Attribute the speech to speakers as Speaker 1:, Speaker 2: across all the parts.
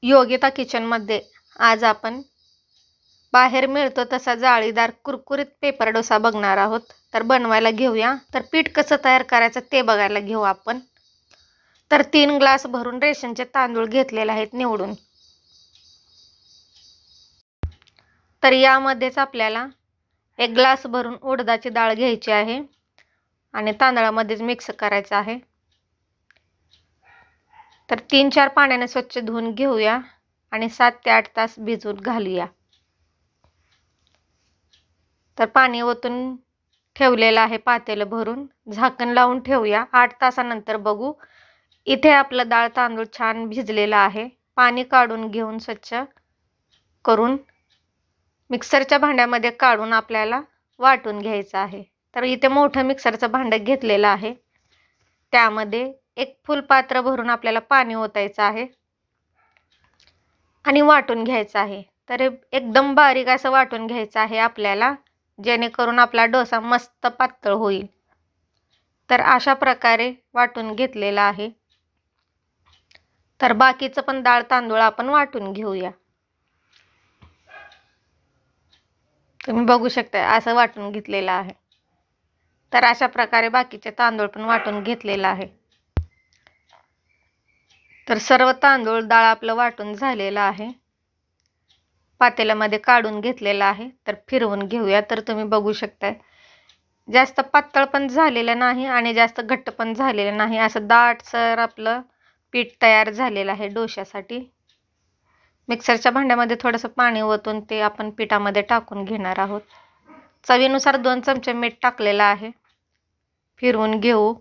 Speaker 1: योगिता किचनमध्ये आज आपण बाहेर मिळतो तसा जाळीदार कुरकुरीत पेपर डोसा बघणार आहोत। तर बनवायला घेऊया। तर पीठ कसं तयार करायचं ते बघायला घेऊ आपण। तर 3 ग्लास भरून रेशनचे तांदूळ घेतलेले आहेत निवडून। तर यामध्येच आपल्याला 1 ग्लास भरून उडदाची डाळ घ्यायची आहे आणि तांदळामध्येच मिक्स करायचं आहे। तर 3-4 पाण्याने स्वच्छ धुवून घेऊया आणि 7 ते 8 तास भिजवून घालूया। तर पाणी ओतून ठेवलेलं आहे पातेलं भरून, झाकण लावून ठेवूया। 8 तासानंतर बघू। इथे आपलं डाळ तांदूळ छान भिजलेला आहे। पाणी काढून घेऊन स्वच्छ करून मिक्सरच्या भांड्यामध्ये काढून आपल्याला वाटून घ्यायचं आहे। तर इथे मोठं मिक्सरचं भांडं घेतलेलं आहे। त्यामध्ये एक फुलपात्र भरून आपल्याला पाणी ओतायचं आहे आणि वाटून घ्यायचं आहे। तर एकदम बारीक असं वाटून घ्यायचं आहे आपल्याला, जेणेकरून आपला डोसा मस्त पातळ होईल। तर अशा प्रकारे वाटून घेतलेला आहे। तर बाकीचं पण डाळ तांदूळ आपण वाटून घेऊया। तुम्ही बघू शकता असं वाटून घेतलेलं आहे। तर अशा प्रकारे बाकीचे तांदूळ पण वाटून घेतलेला आहे। तर सर्व तांदूळ डाळ आपलं वाटून झालेलं आहे। पातेल्यामध्ये काढून घेतलेला आहे। तर फिरवून घेऊया। तर तुम्ही बघू शकता जास्त पातळ पण झालेलं नाही आणि जास्त घट्ट पण झालेलं नाही, असं दाटसर आपलं पीठ तयार झालेलं आहे डोश्यासाठी। मिक्सरच्या भांड्यामध्ये थोडंसं पाणी ओतून ते आपण पिठामध्ये टाकून घेणार आहोत। चवीनुसार 2 चमचे मीठ टाकलेलं आहे। फिरवून घेऊ।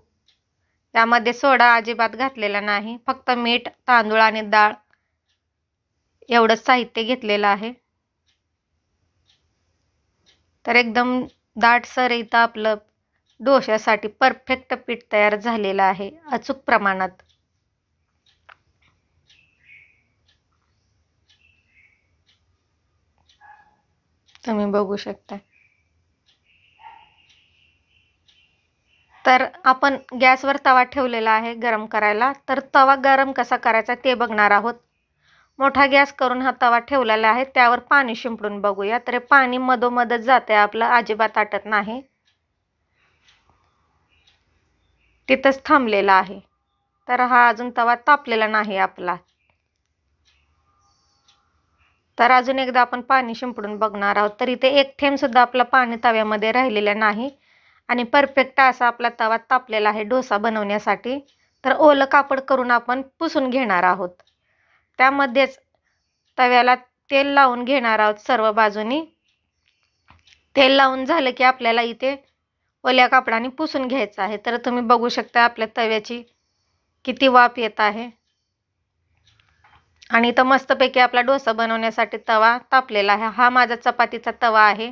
Speaker 1: त्यामध्ये सोडा अजिबात घातलेला नाही, फक्त मीठ, तांदूळ आणि डाळ एवढंच साहित्य घेतलेलं आहे। तर एकदम दाटसर इथं आपलं डोश्यासाठी परफेक्ट पीठ तयार झालेलं आहे, अचूक प्रमाणात। तुम्ही बघू शकता। तर आपण गॅसवर तवा ठेवलेला आहे गरम करायला। तर तवा गरम कसा करायचा ते बघणार आहोत। मोठा गॅस करून हा तवा ठेवलेला आहे, त्यावर पाणी शिंपडून बघूया। तर पाणी मधोमधच जाते आपलं, अजिबात आटत नाही, तिथंच थांबलेला आहे। तर हा अजून तवा तापलेला नाही आपला। तर अजून एकदा आपण पाणी शिंपडून बघणार आहोत। तर इथे 1 थेंब सुद्धा आपलं पाणी तव्यामध्ये राहिलेलं नाही आणि परफेक्ट असा आपला तवा तापलेला आहे डोसा बनवण्यासाठी। तर ओलं कापड करून आपण पुसून घेणार आहोत। त्यामध्येच तव्याला तेल लावून घेणार आहोत सर्व बाजूनी। तेल लावून झालं की आपल्याला इथे ओल्या कापडाने पुसून घ्यायचं आहे। तर तुम्ही बघू शकता आपल्या तव्याची किती वाफ येत आहे आणि इथं मस्तपैकी आपला डोसा बनवण्यासाठी तवा तापलेला आहे। हा माझा चपातीचा तवा आहे।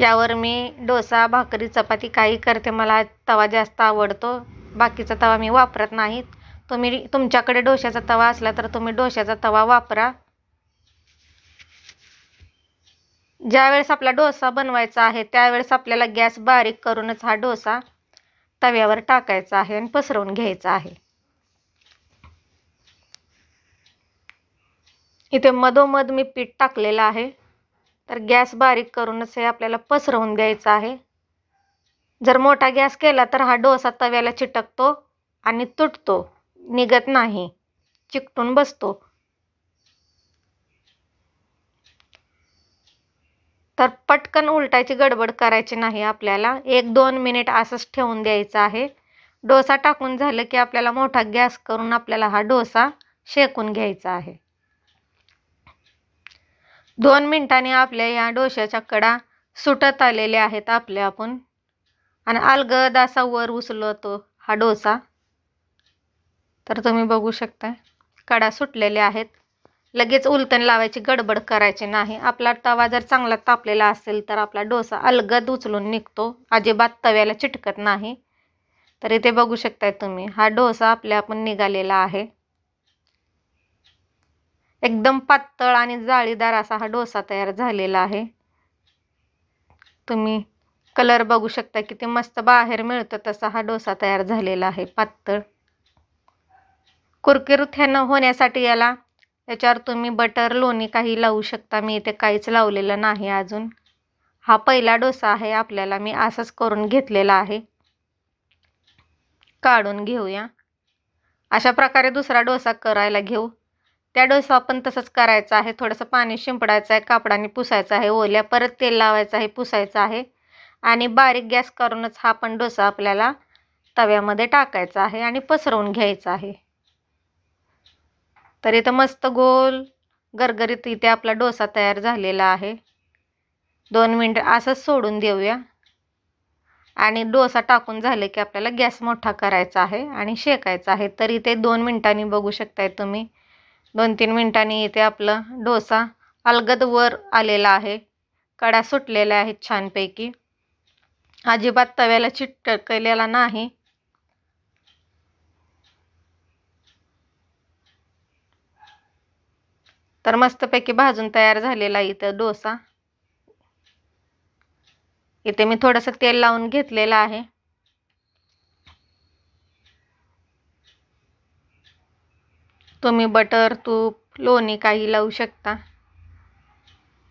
Speaker 1: यावर मी डोसा, भाकरी, चपाती काही करते। मला तवा जास्त आवडतो, बाकीचा तवा मी वापरत नाही। तुमच्याकडे डोश्याचा तवा असला तर तुम्ही डोश्याचा तवा वापरा। ज्यावेळेस आपला डोसा बनवायचा आहे त्यावेळेस आपल्याला गॅस बारीक करूनच हा डोसा तव्यावर टाकायचा आहे आणि पसरवून घ्यायचा आहे। इथे मधोमध मी पीठ टाकलेलं आहे। तर गॅस बारीक करूनच हे आपल्याला पसरवून द्यायचं आहे। जर मोठा गॅस केला तर हा डोसा तव्याला चिटकतो आणि तुटतो, निघत नाही, चिकटून बसतो। तर पटकन उलटायची गडबड करायची नाही आपल्याला, 1-2 मिनिट असंच ठेवून द्यायचं आहे। डोसा टाकून झालं की आपल्याला मोठा गॅस करून आपल्याला हा डोसा शेकून घ्यायचा आहे। 2 मिनिटांनी आपल्या या डोश्याच्या कडा सुटत आलेले आहेत आपण आणि अलगद असा वर उचलतो हा डोसा। तर तुम्ही बघू शकता कडा सुटलेले आहेत। लगेच उलटण लावायची गडबड करायची नाही। आपला तवा जर चांगला तापलेला असेल तर आपला डोसा अलगद उचलून निघतो, अजिबात तव्याला चिटकत नाही। तर इथे बघू शकताय तुम्ही हा डोसा आपण निघालेला आहे। एकदम पातळ आणि जाळीदार असा हा डोसा तयार झालेला आहे। तुम्ही कलर बघू शकता किती मस्त बाहेर मिळतो तसा हा डोसा तयार झालेला आहे, पातळ कुरकुरीत होण्यासाठी याला याच्यावर तुम्ही बटर लोणी काही लावू शकता. मी इथे काहीच लावलेलं नाही अजून. हा पहिला डोसा आहे आपल्याला. मी असंच करून घेतलेला आहे. काढून घेऊया. अशा प्रकारे दुसरा डोसा करायला घेऊ. त्या डोसा पण तसंच करायचं आहे. थोडंसं पाणी शिंपडायचं आहे, कापडाने पुसायचं आहे ओल्या, परत तेल लावायचं आहे, पुसायचं आहे आणि बारीक गॅस करूनच हा पण डोसा आपल्याला तव्यामध्ये टाकायचा आहे आणि पसरवून घ्यायचा आहे. तर इथं मस्त गोल गरगरीत इथे आपला डोसा तयार झालेला आहे. 2 मिनिटं असंच सोडून देऊया आणि डोसा टाकून झाले की आपल्याला गॅस मोठा करायचा आहे आणि शेकायचा आहे. तर इथे 2 मिनिटांनी बघू शकताय तुम्ही. 2-3 मिनिटांनी इथे आपला डोसा अलगद वर आलेला आहे. कडा सुटलेल्या आहेत छानपैकी. अजिबात तव्याला चिटकलेला नाही. तर मस्तपैकी भाजून तयार झालेला इथं डोसा. इथे मी थोडंसं तेल लावून घेतलेलं आहे. तुम्ही बटर, तूप, लोणी काही लावू शकता.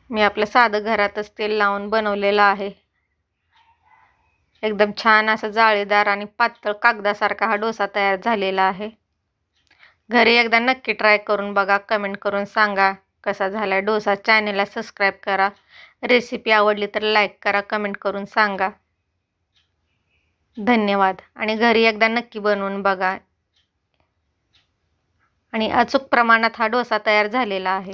Speaker 1: मी आपलं साधं घरातच तेल लावून बनवलेलं आहे. एकदम छान असं जाळीदार आणि पातळ कागदासारखा हा डोसा तयार झालेला आहे. घरी एकदा नक्की ट्राय करून बघा. कमेंट करून सांगा कसा झाला डोसा. चॅनलला सबस्क्राईब करा. रेसिपी आवडली तर लाईक करा, कमेंट करून सांगा. धन्यवाद. आणि घरी एकदा नक्की बनवून बघा. आणि अचूक प्रमाणात हा डोसा तयार झालेला आहे.